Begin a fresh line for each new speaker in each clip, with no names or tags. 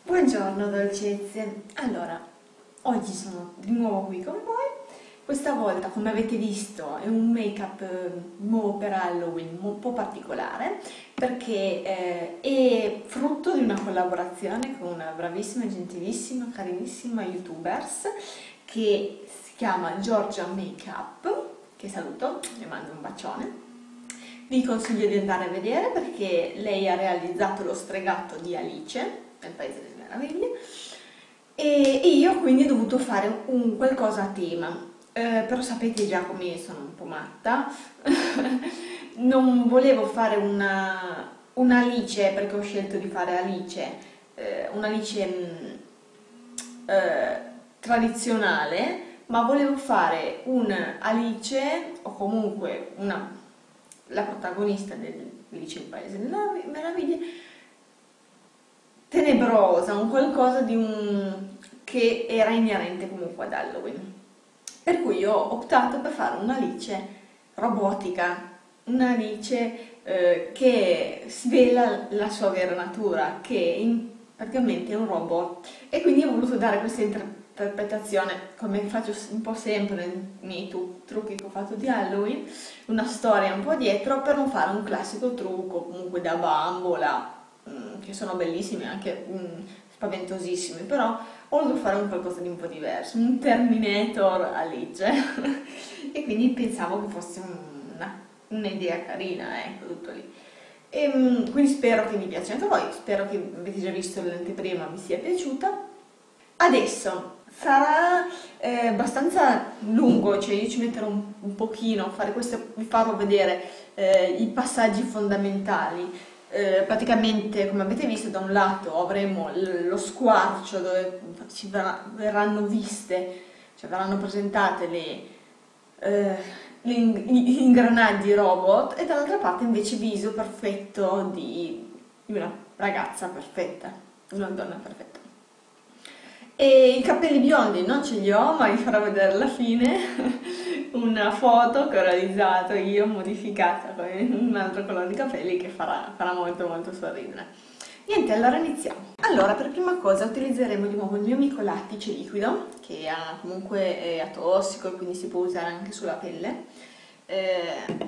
Buongiorno dolcezze, allora oggi sono di nuovo qui con voi. Questa volta, come avete visto, è un make-up nuovo per Halloween, un po' particolare perché è frutto di una collaborazione con una bravissima, gentilissima, carinissima youtubers che si chiama Giorgia Makeup, che saluto, le mando un bacione. Vi consiglio di andare a vedere perché lei ha realizzato lo stregato di Alice nel Paese delle Meraviglie e io quindi ho dovuto fare qualcosa a tema. Però sapete già come sono un po' matta. Non volevo fare una Alice perché ho scelto di fare Alice, un'Alice tradizionale, ma volevo fare un Alice o comunque la protagonista Alice nel Paese delle Meraviglie tenebrosa, un qualcosa che era inerente comunque ad Halloween. Per cui ho optato per fare un'Alice robotica, un'Alice che svela la sua vera natura, che praticamente è un robot, e quindi ho voluto dare questa interpretazione, come faccio un po' sempre nei miei trucchi che ho fatto di Halloween, una storia un po' dietro, per non fare un classico trucco comunque da bambola, che sono bellissime, anche spaventosissime, però ho voluto fare qualcosa di un po' diverso, un Terminator Alice. E quindi pensavo che fosse un'idea carina, ecco, tutto lì. Quindi spero che vi piaccia anche a voi, spero che avete già visto l'anteprima, vi sia piaciuta. Adesso sarà abbastanza lungo, cioè io ci metterò un pochino a fare questo, vi farò vedere i passaggi fondamentali. Praticamente, come avete visto, da un lato avremo lo squarcio dove verranno viste, cioè verranno presentate gli ingranaggi robot, e dall'altra parte invece viso perfetto di una ragazza perfetta, una donna perfetta. E i capelli biondi non ce li ho, ma vi farò vedere alla fine una foto che ho realizzato io, modificata con un altro colore di capelli, che farà molto molto sorridere. Niente, allora iniziamo. Allora, per prima cosa utilizzeremo di nuovo il mio amico lattice liquido, che comunque è atossico e quindi si può usare anche sulla pelle,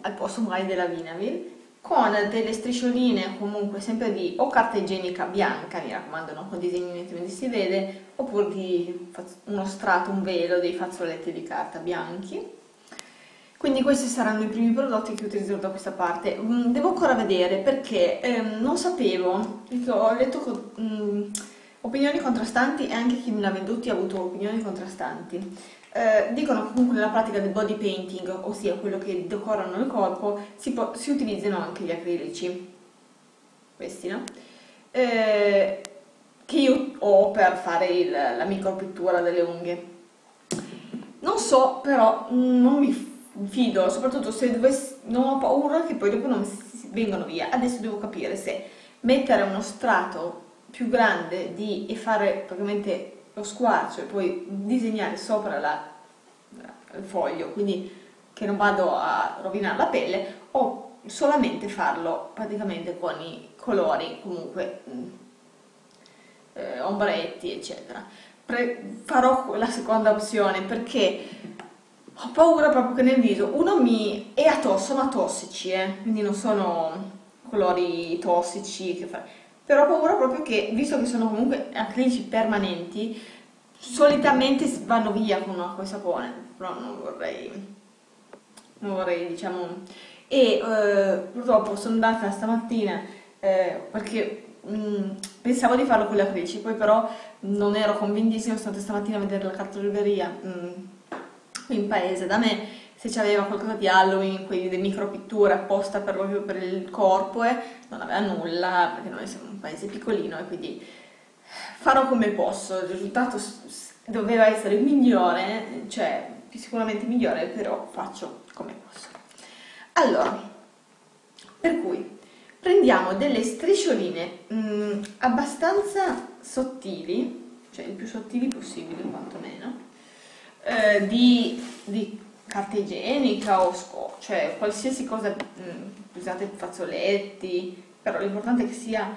al posto magari della Vinavil, con delle striscioline comunque sempre di o carta igienica bianca, mi raccomando, non con disegni nettamente si vede, oppure di uno strato, un velo, dei fazzoletti di carta bianchi. Quindi questi saranno i primi prodotti che utilizzerò da questa parte. Devo ancora vedere perché non sapevo, perché ho letto opinioni contrastanti, e anche chi me l'ha venduti ha avuto opinioni contrastanti. Dicono che comunque nella pratica del body painting, ossia quello che decorano il corpo, si utilizzano anche gli acrilici, questi, no? Che io ho per fare la micropittura delle unghie. Non so, però non mi fido, soprattutto se non ho paura che poi dopo non vengono via. Adesso devo capire se mettere uno strato più grande e fare praticamente lo squarcio e poi disegnare sopra il foglio, quindi che non vado a rovinare la pelle, o solamente farlo praticamente con i colori comunque ombretti eccetera. Farò la seconda opzione perché ho paura proprio che nel viso sono tossici, quindi non sono colori tossici però ho paura proprio che, visto che sono comunque acrilici permanenti, solitamente vanno via con acqua e sapone, però non vorrei diciamo. E purtroppo sono andata stamattina perché pensavo di farlo con le acrilici, poi però non ero convintissima. Sono stata stamattina a vedere la cartoleria qui in paese da me, se c'aveva qualcosa di Halloween, quindi delle micropitture apposta proprio per il corpo, e non aveva nulla perché noi siamo un paese piccolino, e quindi farò come posso. Il risultato doveva essere migliore, cioè sicuramente migliore, però faccio come posso. Allora, per cui prendiamo delle striscioline abbastanza sottili, cioè il più sottili possibile quantomeno, di carta igienica o cioè qualsiasi cosa, usate fazzoletti, però l'importante è che sia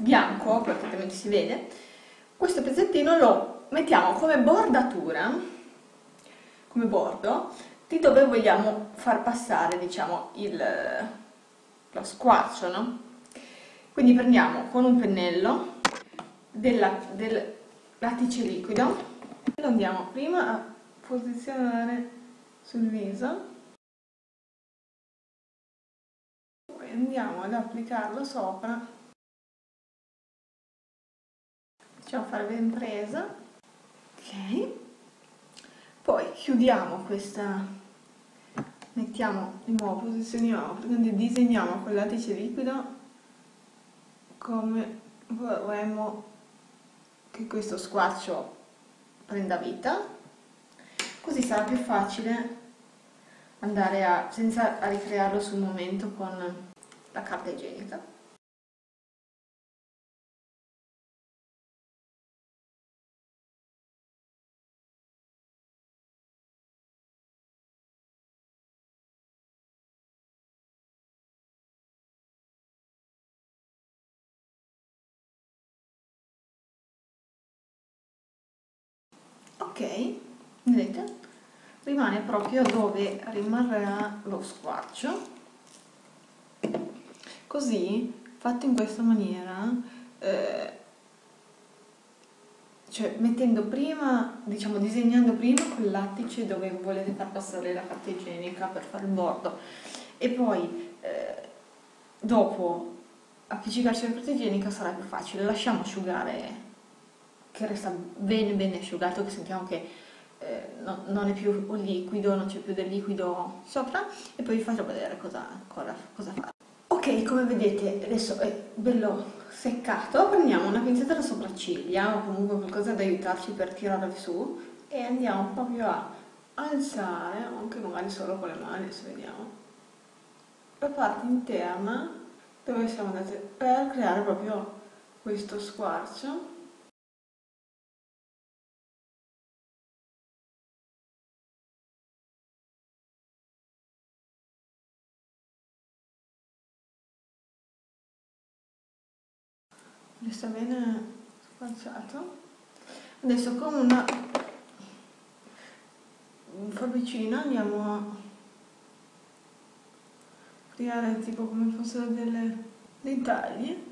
bianco, perché altrimenti si vede, questo pezzettino lo mettiamo come bordatura, come bordo, di dove vogliamo far passare, diciamo, lo squarcio, no? Quindi prendiamo con un pennello del lattice liquido, lo andiamo prima a posizionare sul viso, poi andiamo ad applicarlo sopra, facciamo fare ben presa, ok, poi chiudiamo questa, mettiamo di nuovo, posizioniamo, quindi disegniamo con il lattice liquido come vorremmo che questo squarcio prenda vita, così sarà più facile andare senza a ricrearlo sul momento con la carta igienica. Ok, vedete? Rimane proprio dove rimarrà lo squarcio. Così, fatto in questa maniera, cioè mettendo prima, diciamo disegnando prima col lattice dove volete far passare la carta igienica per fare il bordo e poi dopo appiccicarci la carta igienica sarà più facile. Lasciamo asciugare, che resta bene bene asciugato, che sentiamo che non è più un liquido, non c'è più del liquido sopra, e poi vi faccio vedere cosa fare. Ok, come vedete adesso è bello seccato, prendiamo una pinzetta da sopracciglia o comunque qualcosa da aiutarci per tirare su e andiamo proprio a alzare, anche magari solo con le mani, adesso vediamo, la parte interna dove siamo andati per creare proprio questo squarcio. Resta bene squarciato. Adesso con una forbicina andiamo a creare tipo come fossero dei tagli.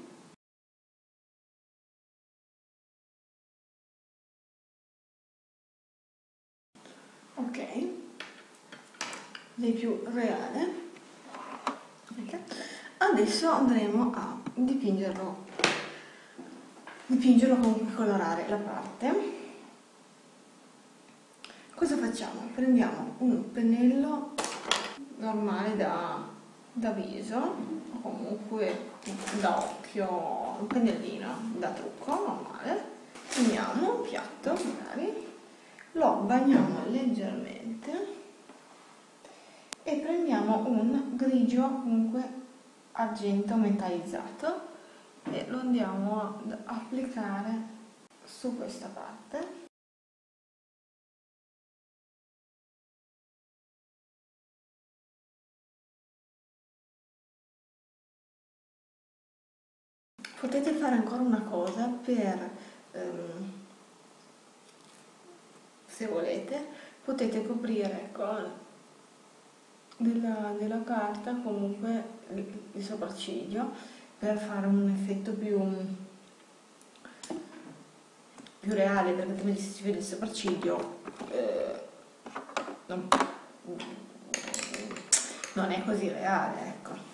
Ok, dei più reale. Okay. Adesso andremo a dipingerlo comunque colorare la parte. Cosa facciamo? Prendiamo un pennello normale da viso, o comunque da occhio, un pennellino da trucco normale, prendiamo un piatto magari, lo bagniamo leggermente e prendiamo un grigio comunque argento metallizzato e lo andiamo ad applicare su questa parte. Potete fare ancora una cosa ehm, se volete, potete coprire con della carta comunque il sopracciglio per fare un effetto più reale, perché altrimenti se si vede il sopracciglio non, non è così reale, ecco.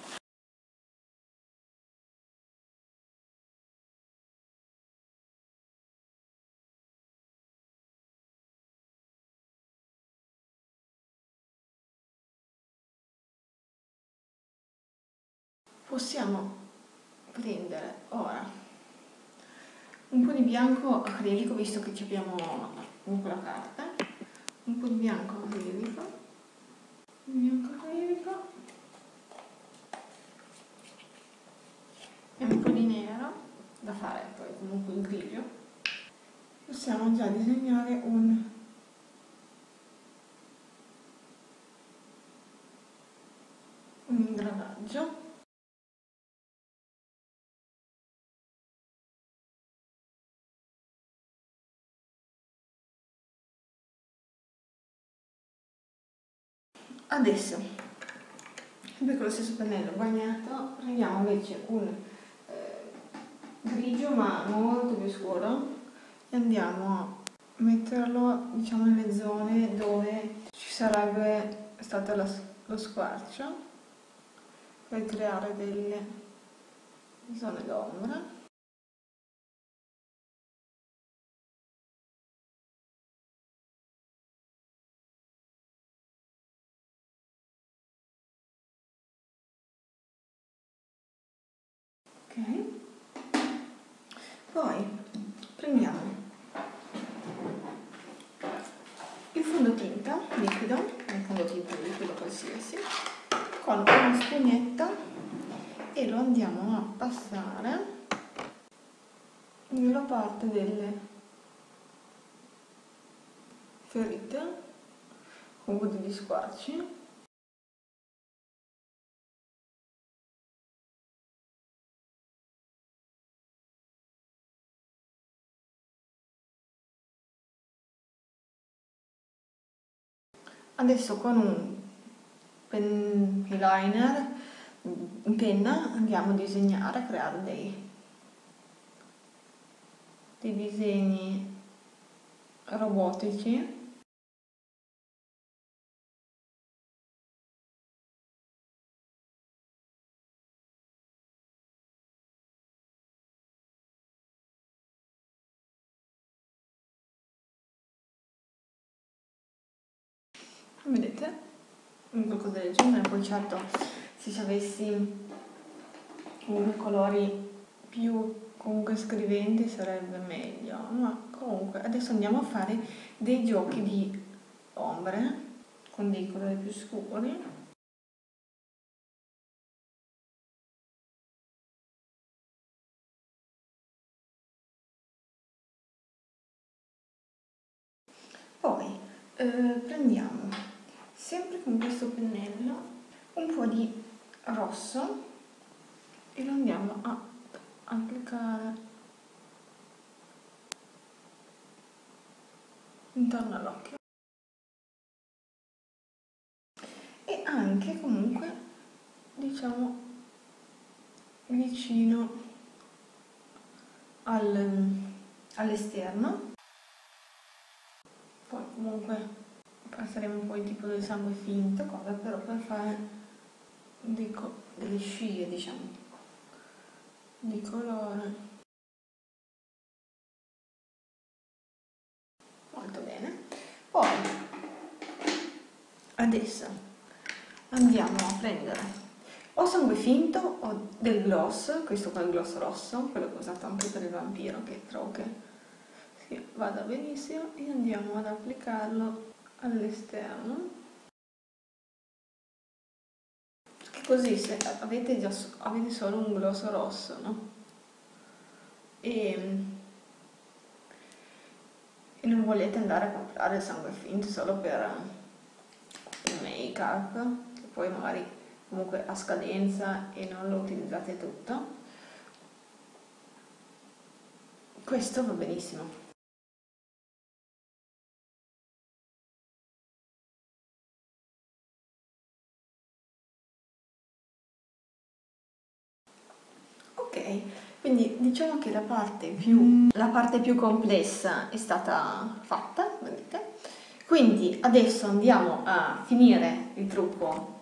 Possiamo prendere ora un po' di bianco acrilico, visto che ci abbiamo comunque la carta, un po' di bianco acrilico e un po' di nero, da fare poi comunque in grigio. Possiamo già disegnare un ingranaggio. Adesso, sempre con lo stesso pennello bagnato, prendiamo invece un grigio ma molto più scuro e andiamo a metterlo, diciamo, nelle zone dove ci sarebbe stato lo squarcio per creare delle zone d'ombra. Ok, poi prendiamo il fondotinta liquido, un fondotinta liquido qualsiasi, con una spugnetta e lo andiamo a passare nella parte delle ferite, comunque degli squarci. Adesso con un eyeliner in penna andiamo a disegnare, a creare dei disegni robotici. Vedete? Un qualcosa del genere, poi certo se avessi comunque colori più comunque scriventi sarebbe meglio, ma comunque adesso andiamo a fare dei giochi di ombre con dei colori più scuri. Poi prendiamo sempre con questo pennello un po' di rosso e lo andiamo a applicare intorno all'occhio e anche comunque diciamo vicino all'esterno. Poi comunque passeremo un po' il tipo del sangue finto, cosa però per fare delle scie, diciamo, di colore. Molto bene. Poi adesso andiamo a prendere o sangue finto o del gloss, questo qua è il gloss rosso, quello che ho usato anche per il vampiro, che trovo che vada benissimo, e andiamo ad applicarlo all'esterno, che così se avete solo un gloss rosso, no? E non volete andare a comprare il sangue finto solo per il make up, che poi magari comunque ha scadenza e non lo utilizzate tutto, questo va benissimo. Ok, quindi diciamo che la parte più complessa è stata fatta, vedete? Quindi adesso andiamo a finire il trucco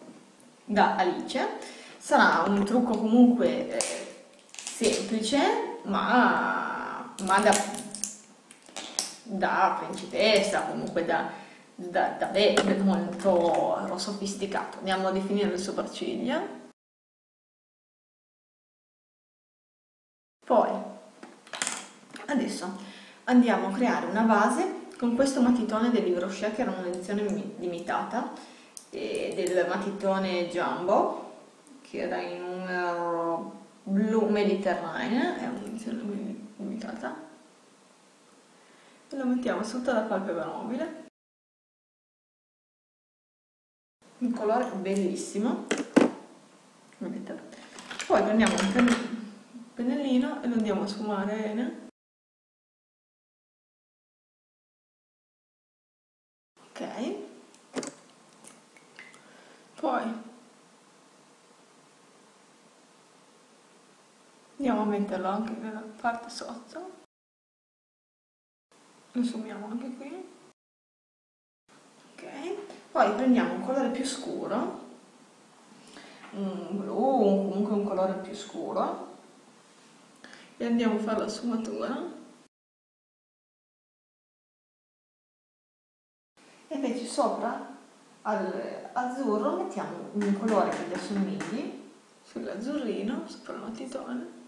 da Alice. Sarà un trucco comunque semplice, ma da principessa, comunque da babe, molto sofisticato. Andiamo a definire le sopracciglia. Poi, adesso andiamo a creare una base con questo matitone del libro Share, che era un'edizione limitata, del matitone Jumbo, che era in numero blu Mediterranea, è un'edizione limitata. E lo mettiamo sotto la palpebra mobile. Un colore bellissimo, vedete? Poi prendiamo un pennellino e lo andiamo a sfumare bene. Ok, metterlo anche nella parte sotto, lo sfumiamo anche qui. Ok, poi prendiamo un colore più scuro, un blu o comunque un colore più scuro, e andiamo a fare la sfumatura. E invece sopra all'azzurro mettiamo un colore che gli assomigli sull'azzurrino, sopra il matitone,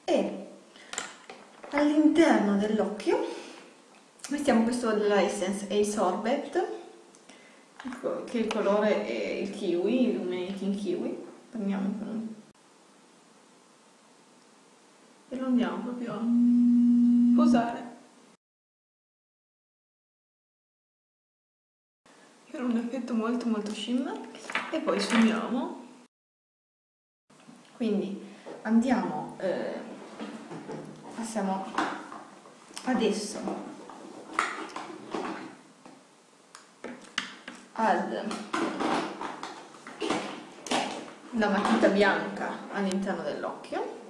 e all'interno dell'occhio mettiamo questo dell'Essence Ace Sorbet, che il colore è il kiwi, Illuminating Kiwi. Prendiamo e lo andiamo proprio a posare per un effetto molto molto shimmer, e poi sfumiamo. Quindi andiamo, passiamo adesso alla matita bianca all'interno dell'occhio.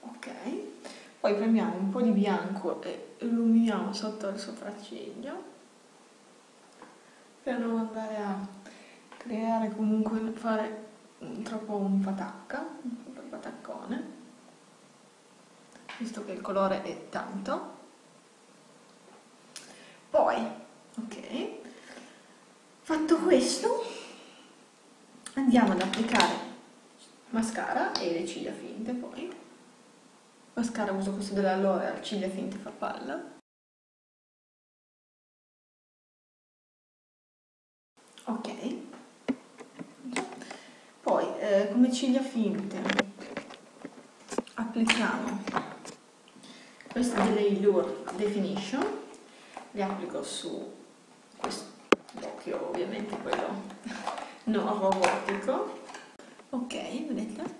Ok, poi prendiamo un po' di bianco e illuminiamo sotto il sopracciglio per non andare a creare, comunque fare troppo un pataccone, visto che il colore è tanto. Poi, ok, fatto questo, andiamo ad applicare mascara e le ciglia finte. Poi mascara uso questo della L'Oreal, ciglia finte fa palla. Ok, poi come ciglia finte applichiamo queste delle Allure Definition, le applico su quest'occhio, ovviamente quello non robotico. Ok, vedete?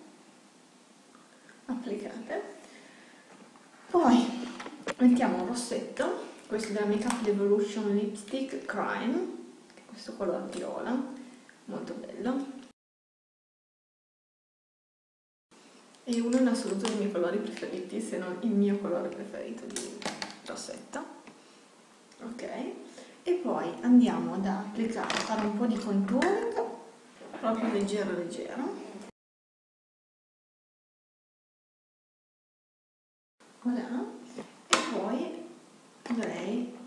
Applicate. Poi mettiamo un rossetto, questo della Makeup Revolution Lipstick Crime, questo colore viola, molto bello, e uno in assoluto dei miei colori preferiti, se non il mio colore preferito di rossetto. Ok, e poi andiamo ad applicare, fare un po' di contouring, proprio leggero leggero. Voilà. E poi andrei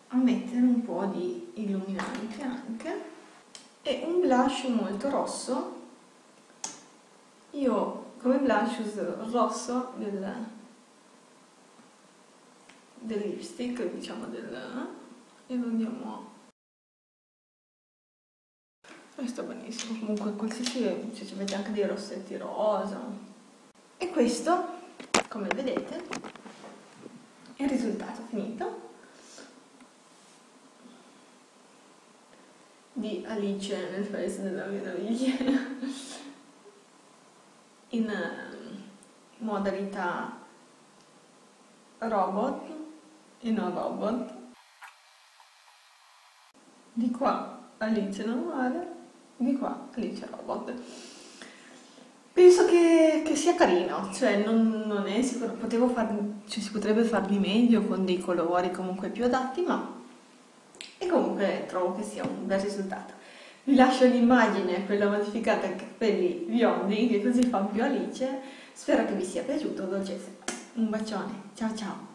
a mettere un po' di illuminante anche, e un blush molto rosso. Io come blush uso il rosso del lipstick, diciamo, e lo andiamo. E sta benissimo, comunque qualsiasi, se avete anche dei rossetti rosa. E questo, come vedete, è il risultato finito di Alice nel Paese della Meraviglia in modalità robot e non robot. Di qua Alice normale, di qua Alice robot. Penso che sia carino, cioè non è sicuro, cioè si potrebbe farli meglio con dei colori comunque più adatti, ma e comunque trovo che sia un bel risultato. Vi lascio l'immagine, quella modificata ai capelli biondi, che così fa più Alice. Spero che vi sia piaciuto, dolcezza. Un bacione, ciao ciao!